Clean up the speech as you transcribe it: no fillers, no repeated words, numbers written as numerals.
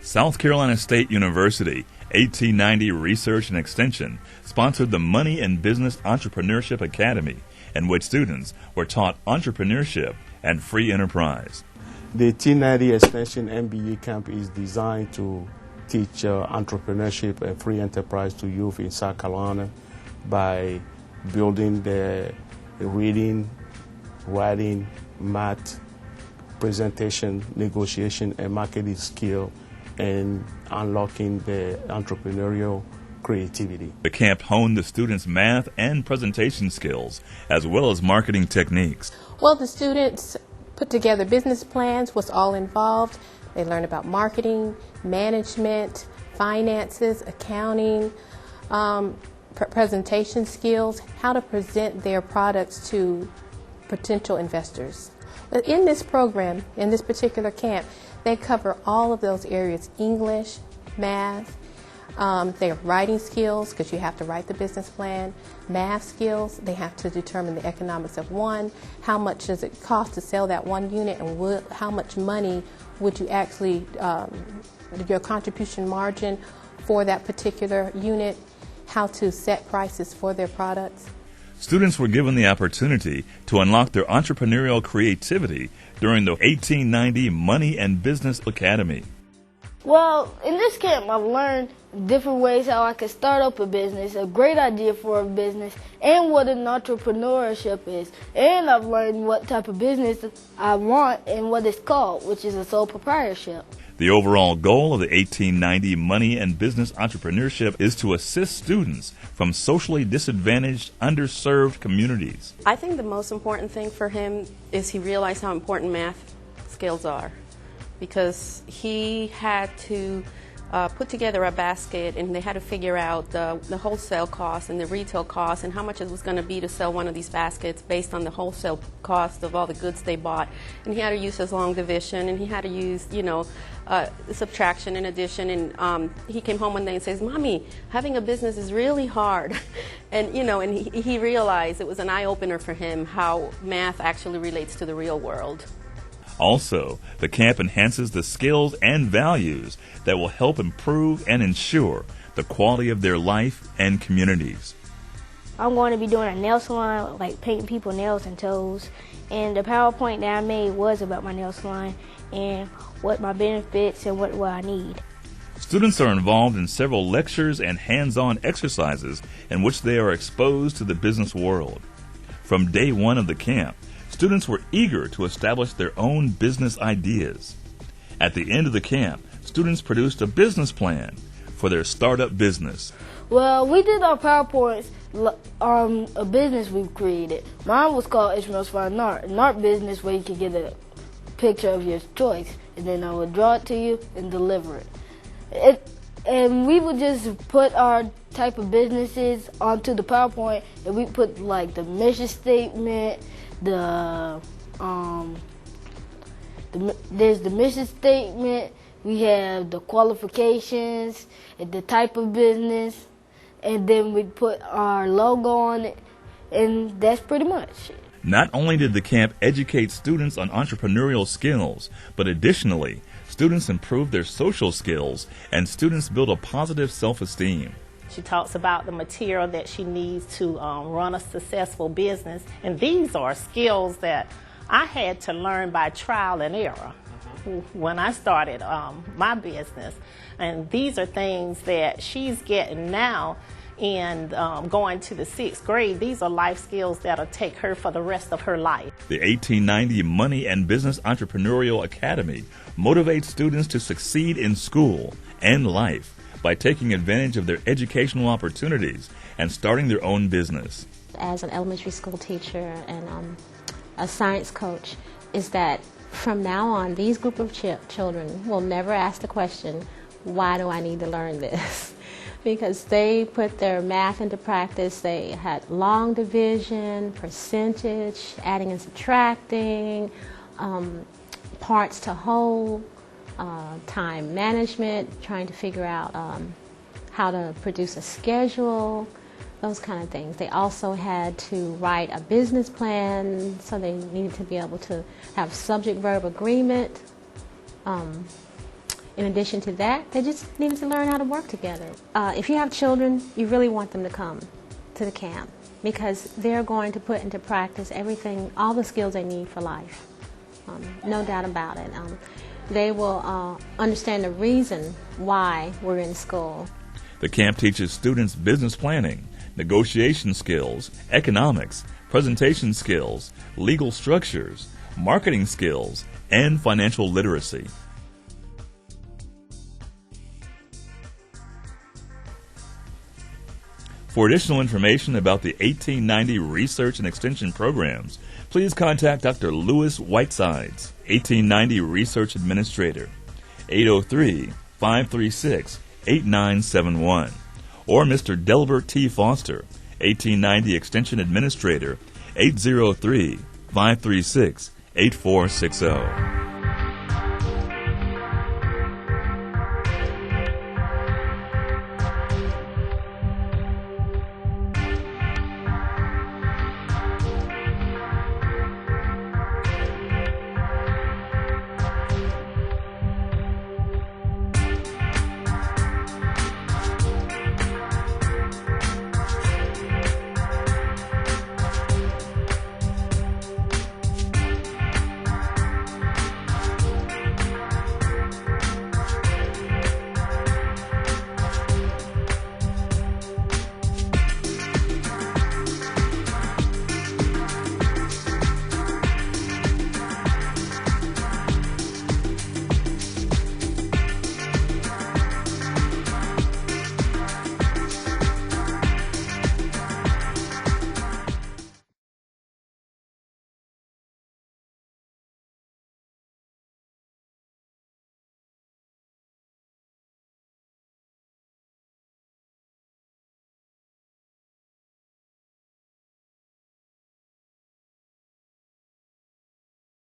South Carolina State University, 1890 Research and Extension, sponsored the Money and Business Entrepreneurship Academy, in which students were taught entrepreneurship and free enterprise. The 1890 Extension MBE Camp is designed to teach entrepreneurship and free enterprise to youth in South Carolina by building the reading, writing, math, presentation, negotiation, and marketing skill, and unlocking the entrepreneurial creativity. The camp honed the students' math and presentation skills, as well as marketing techniques. Well, the students put together business plans, what's all involved. They learn about marketing, management, finances, accounting, presentation skills, how to present their products to potential investors. But in this program, in this particular camp, they cover all of those areas: English, math, their writing skills, because you have to write the business plan, math skills, they have to determine the economics of one, how much does it cost to sell that one unit, and how much money would you actually, your contribution margin for that particular unit, how to set prices for their products. Students were given the opportunity to unlock their entrepreneurial creativity during the 1890 Money and Business Academy. Well, in this camp, I've learned different ways how I can start up a business, a great idea for a business, and what an entrepreneurship is. And I've learned what type of business I want and what it's called, which is a sole proprietorship. The overall goal of the 1890 Money and Business Entrepreneurship is to assist students from socially disadvantaged, underserved communities. I think the most important thing for him is he realized how important math skills are, because he had to put together a basket, and they had to figure out the wholesale cost and the retail cost and how much it was going to be to sell one of these baskets based on the wholesale cost of all the goods they bought. And he had to use his long division, and he had to use, subtraction and addition. And he came home one day and says, "Mommy, having a business is really hard." And he realized it was an eye-opener for him how math actually relates to the real world. Also, the camp enhances the skills and values that will help improve and ensure the quality of their life and communities. I'm going to be doing a nail salon, like painting people nails and toes. And the PowerPoint that I made was about my nail salon and what my benefits and what I need. Students are involved in several lectures and hands-on exercises in which they are exposed to the business world. From day one of the camp, students were eager to establish their own business ideas. At the end of the camp, students produced a business plan for their startup business. Well, we did our PowerPoints on a business we've created. Mine was called Ishmael's Fine Art, an art business where you can get a picture of your choice, and then I would draw it to you and deliver it. And we would just put our type of businesses onto the PowerPoint, and we put like the mission statement, there's the mission statement, we have the qualifications, and the type of business, and then we put our logo on it, and that's pretty much it. Not only did the camp educate students on entrepreneurial skills, but additionally, students improved their social skills and students built a positive self-esteem. She talks about the material that she needs to run a successful business, and these are skills that I had to learn by trial and error when I started my business. And these are things that she's getting now, and going to the 6th grade. These are life skills that'll take her for the rest of her life. The 1890 Money and Business Entrepreneurial Academy motivates students to succeed in school and life by taking advantage of their educational opportunities and starting their own business. As an elementary school teacher and a science coach, is that from now on, these group of children will never ask the question, why do I need to learn this? Because they put their math into practice. They had long division, percentage, adding and subtracting, parts to whole, time management, trying to figure out how to produce a schedule, those kind of things. They also had to write a business plan, so they needed to be able to have subject-verb agreement. In addition to that, they just needed to learn how to work together. If you have children, you really want them to come to the camp because they're going to put into practice everything, all the skills they need for life. No doubt about it. They will understand the reason why we're in school. The camp teaches students business planning, negotiation skills, economics, presentation skills, legal structures, marketing skills, and financial literacy. For additional information about the 1890 Research and Extension programs, please contact Dr. Lewis Whitesides, 1890 Research Administrator, 803-536-8971, or Mr. Delbert T. Foster, 1890 Extension Administrator, 803-536-8460.